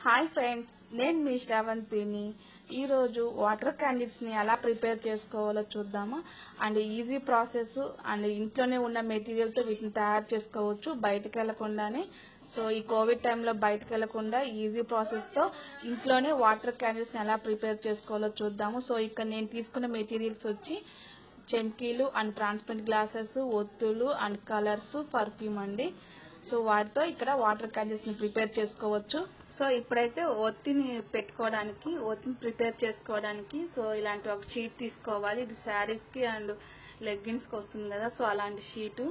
Hi friends, నేను మీ శ్రావంతిని. ఈరోజు water candles ని ఎలా ప్రిపేర్ చేసుకోవాలో చూద్దాము. అండ్ ఈజీ ప్రాసెస్ అండ్ ఇంట్లోనే ఉన్న మెటీరియల్ తో వీటిని తయారు చేసుకోవచ్చు బయటకు వెళ్లకుండానే. సో ఈ కోవిడ్ టైంలో బయటకు వెళ్లకుండా ఈజీ ప్రాసెస్ తో ఇంట్లోనే వాటర్ క్యాండిల్స్ ని ఎలా ప్రిపేర్ చేసుకోవాలో చూద్దాము. సో ఇక్కడ నేను తీసుకున్న మెటీరియల్స్ వచ్చి చెంకీలు అండ్ ట్రాన్స్పరెంట్ గ్లాసెస్, ఒత్తులు అండ్ కలర్స్, పర్ఫ్యూమ్ అండి. సో వాటితో ఇక్కడ వాటర్ క్యాండిల్స్ ని ప్రిపేర్ చేసుకోవచ్చు. సో ఇప్పుడైతే ఒత్తిని ప్రిపేర్ చేసుకోవడానికి సో ఇలాంటి ఒక షీట్ తీసుకోవాలి. ఇది శారీస్ కి అండ్ లెగ్గిన్స్ కి వస్తుంది కదా, సో అలాంటి షీటు.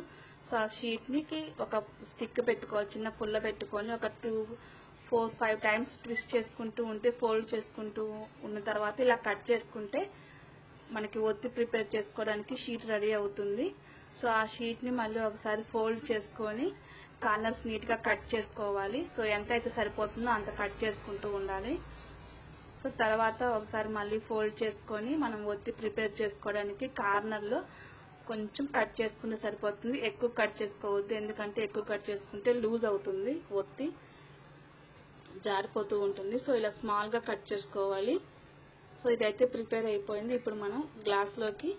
సో ఆ షీట్ కి ఒక స్టిక్ పెట్టుకోవాలి, చిన్న పుల్ల పెట్టుకొని ఒక 2-4-5 టైమ్స్ ట్విస్ట్ చేసుకుంటూ ఉంటే, ఫోల్డ్ చేసుకుంటూ ఉన్న తర్వాత ఇలా కట్ చేసుకుంటే మనకి ఒత్తి ప్రిపేర్ చేసుకోవడానికి షీట్ రెడీ అవుతుంది. సో ఆ షీట్ ని మళ్ళీ ఒకసారి ఫోల్డ్ చేసుకొని కార్నర్స్ నీట్ గా కట్ చేసుకోవాలి. సో ఎంత అయితే సరిపోతుందో అంత కట్ చేసుకుంటూ ఉండాలి. సో తర్వాత ఒకసారి మళ్ళీ ఫోల్డ్ చేసుకొని మనం ఒత్తి ప్రిపేర్ చేసుకోవడానికి కార్నర్ లో కొంచెం కట్ చేసుకుంటే సరిపోతుంది. ఎక్కువ కట్ చేసుకోవద్దు, ఎందుకంటే ఎక్కువ కట్ చేసుకుంటే లూజ్ అవుతుంది, ఒత్తి జారిపోతూ ఉంటుంది. సో ఇలా స్మాల్ గా కట్ చేసుకోవాలి. సో ఇదైతే ప్రిపేర్ అయిపోయింది. ఇప్పుడు మనం గ్లాస్ లోకి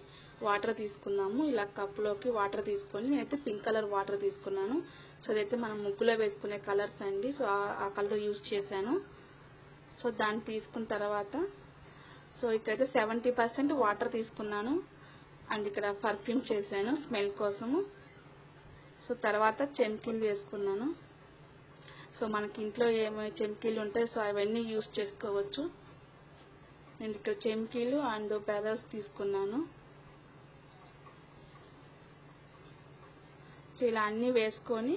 వాటర్ తీసుకుందాము. ఇలా కప్ లోకి వాటర్ తీసుకొని, నేనైతే పింక్ కలర్ వాటర్ తీసుకున్నాను. సో ఇదైతే మనం ముగ్గులో వేసుకునే కలర్స్ అండి. సో ఆ కలర్ యూజ్ చేశాను. సో దాన్ని తీసుకున్న తర్వాత సో ఇక్కడైతే 70% వాటర్ తీసుకున్నాను అండ్ ఇక్కడ పర్ఫ్యూమ్ చేశాను స్మెల్ కోసము. సో తర్వాత చెంకీలు వేసుకున్నాను. సో మనకి ఇంట్లో ఏమైనా చెంకీలు ఉంటాయి, సో అవన్నీ యూజ్ చేసుకోవచ్చు. నేను ఇక్కడ చెంకీలు అండ్ పెరల్స్ తీసుకున్నాను. సో ఇలా అన్ని వేసుకొని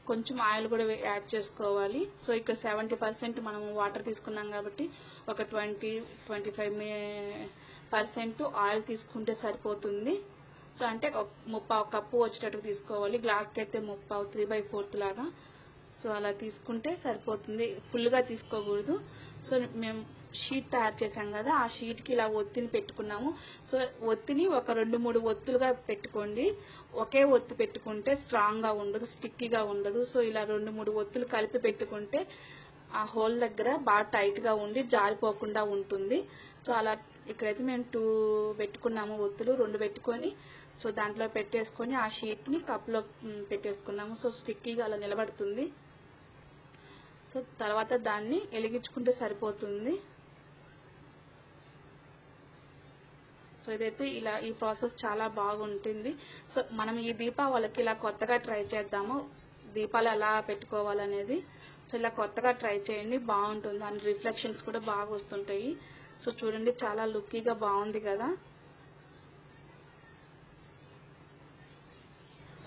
కొంచెం ఆయిల్ కూడా యాడ్ చేసుకోవాలి. సో ఇక్కడ 70% మనం వాటర్ తీసుకున్నాం కాబట్టి ఒక 20-25% ఆయిల్ తీసుకుంటే సరిపోతుంది. సో అంటే 3/4 కప్పు వచ్చేటట్టు తీసుకోవాలి. గ్లాస్కి అయితే 3/4, 3/4 లాగా. సో అలా తీసుకుంటే సరిపోతుంది, ఫుల్ గా తీసుకోకూడదు. సో మేము షీట్ తయారు చేసాం కదా, ఆ షీట్ కి ఇలా ఒత్తిని పెట్టుకున్నాము. సో ఒత్తిని ఒక 2-3 ఒత్తులుగా పెట్టుకోండి. ఒకే ఒత్తి పెట్టుకుంటే స్ట్రాంగ్ గా ఉండదు, స్టిక్కీగా ఉండదు. సో ఇలా 2-3 ఒత్తులు కలిపి పెట్టుకుంటే ఆ హోల్ దగ్గర బాగా టైట్ గా ఉండి జారిపోకుండా ఉంటుంది. సో అలా ఇక్కడైతే మేము 2 పెట్టుకున్నాము ఒత్తులు, 2 పెట్టుకొని సో దాంట్లో పెట్టేసుకొని ఆ షీట్ ని కప్ లో పెట్టేసుకున్నాము. సో స్టిక్కీగా అలా నిలబడుతుంది. సో తర్వాత దాన్ని వెలిగించుకుంటే సరిపోతుంది. సో ఇదైతే ఇలా ఈ ప్రాసెస్ చాలా బాగుంటుంది. సో మనం ఈ దీపావళికి ఇలా కొత్తగా ట్రై చేద్దాము, దీపాలు ఎలా పెట్టుకోవాలనేది. సో ఇలా కొత్తగా ట్రై చేయండి, బాగుంటుంది. అండ్ రిఫ్లెక్షన్స్ కూడా బాగా వస్తుంటాయి. సో చూడండి, చాలా లుక్కీగా బాగుంది కదా.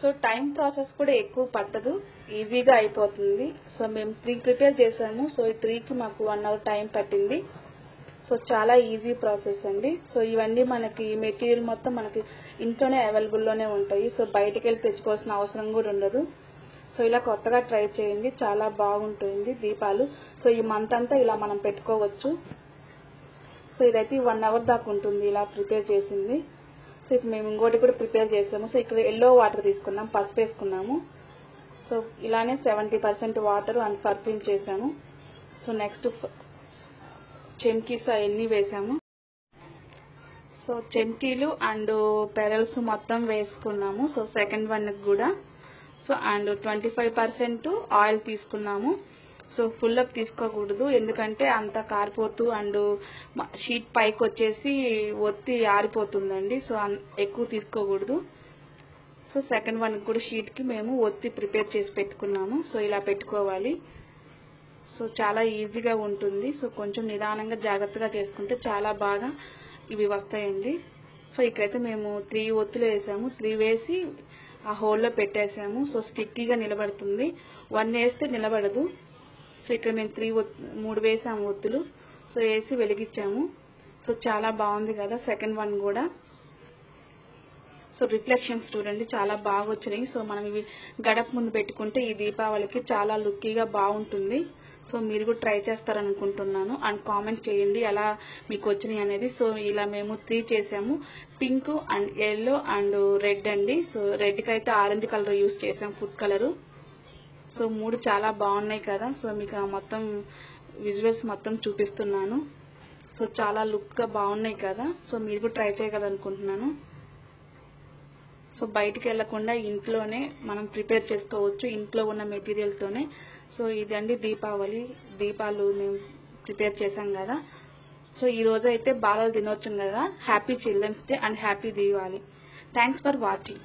సో టైం ప్రాసెస్ కూడా ఎక్కువ పట్టదు, ఈజీగా అయిపోతుంది. సో మేము 3 ప్రిపేర్ చేసాము. సో ఈ 3కి మాకు 1 అవర్ టైం పట్టింది. సో చాలా ఈజీ ప్రాసెస్ అండి. సో ఇవన్నీ మనకి మెటీరియల్ మొత్తం మనకి ఇంట్లోనే అవైలబుల్ లోనే ఉంటాయి. సో బయటకు వెళ్ళి తెచ్చుకోవాల్సిన అవసరం కూడా ఉండదు. సో ఇలా కొత్తగా ట్రై చేయండి, చాలా బాగుంటుంది దీపాలు. సో ఈ మంత్ అంతా ఇలా మనం పెట్టుకోవచ్చు. సో ఇదైతే 1 అవర్ దాకా ఉంటుంది ఇలా ప్రిపేర్ చేసింది. సో ఇప్పుడు మేము ఇంకోటి కూడా ప్రిపేర్ చేసాము. సో ఇక్కడ ఎల్లో వాటర్ తీసుకున్నాం, పసుపు వేసుకున్నాము. సో ఇలానే 70% వాటర్ అండ్ పర్ఫ్యూమ్ చేసాము. సో నెక్స్ట్ చెంకీస్ అవన్నీ వేసాము. సో చెంకీలు అండ్ పెరల్స్ మొత్తం వేసుకున్నాము. సో సెకండ్ వన్ కూడా సో అండ్ 25% ఆయిల్ తీసుకున్నాము. సో ఫుల్ అప్ తీసుకోకూడదు, ఎందుకంటే అంత కారిపోతూ అండ్ షీట్ పైకి వచ్చేసి ఒత్తి ఆరిపోతుందండి. సో ఎక్కువ తీసుకోకూడదు. సో సెకండ్ వన్ కూడా షీట్ కి మేము ఒత్తి ప్రిపేర్ చేసి పెట్టుకున్నాము. సో ఇలా పెట్టుకోవాలి. సో చాలా ఈజీగా ఉంటుంది. సో కొంచెం నిదానంగా జాగ్రత్తగా చేసుకుంటే చాలా బాగా ఇవి వస్తాయండి. సో ఇక్కడైతే మేము 3 ఒత్తులు వేసాము. 3 వేసి ఆ హోల్లో పెట్టేసాము. సో స్టిక్కీగా నిలబడుతుంది. 1 వేస్తే నిలబడదు. సో ఇక్కడ మేము 3 వేసాము ఒత్తులు. సో వేసి వెలిగించాము. సో చాలా బాగుంది కదా సెకండ్ వన్ కూడా. సో రిఫ్లెక్షన్స్ చూడండి, చాలా బాగా వచ్చినాయి. సో మనం ఇవి గడప ముందు పెట్టుకుంటే ఈ దీపావళికి చాలా లుక్కీగా బాగుంటుంది. సో మీరు కూడా ట్రై చేస్తారనుకుంటున్నాను. అండ్ కామెంట్ చేయండి ఎలా మీకు వచ్చినాయి అనేది. సో ఇలా మేము 3 చేసాము, pink and yellow and red అండి. సో రెడ్ కి అయితే ఆరెంజ్ కలర్ యూజ్ చేసాం, ఫుడ్ కలరు. సో 3 చాలా బాగున్నాయి కదా. సో మీకు మొత్తం విజువల్స్ మొత్తం చూపిస్తున్నాను. సో చాలా లుక్గా బాగున్నాయి కదా. సో మీరు కూడా ట్రై చేయగలనుకుంటున్నాను. సో బయటికి వెళ్లకుండా ఇంట్లోనే మనం ప్రిపేర్ చేసుకోవచ్చు, ఇంట్లో ఉన్న మెటీరియల్తోనే. సో ఇదండి దీపాలు మేము ప్రిపేర్ చేసాం కదా. సో ఈ రోజు అయితే బాలల దినోత్సవం కదా. Happy children's day and happy Diwali. Thanks for watching.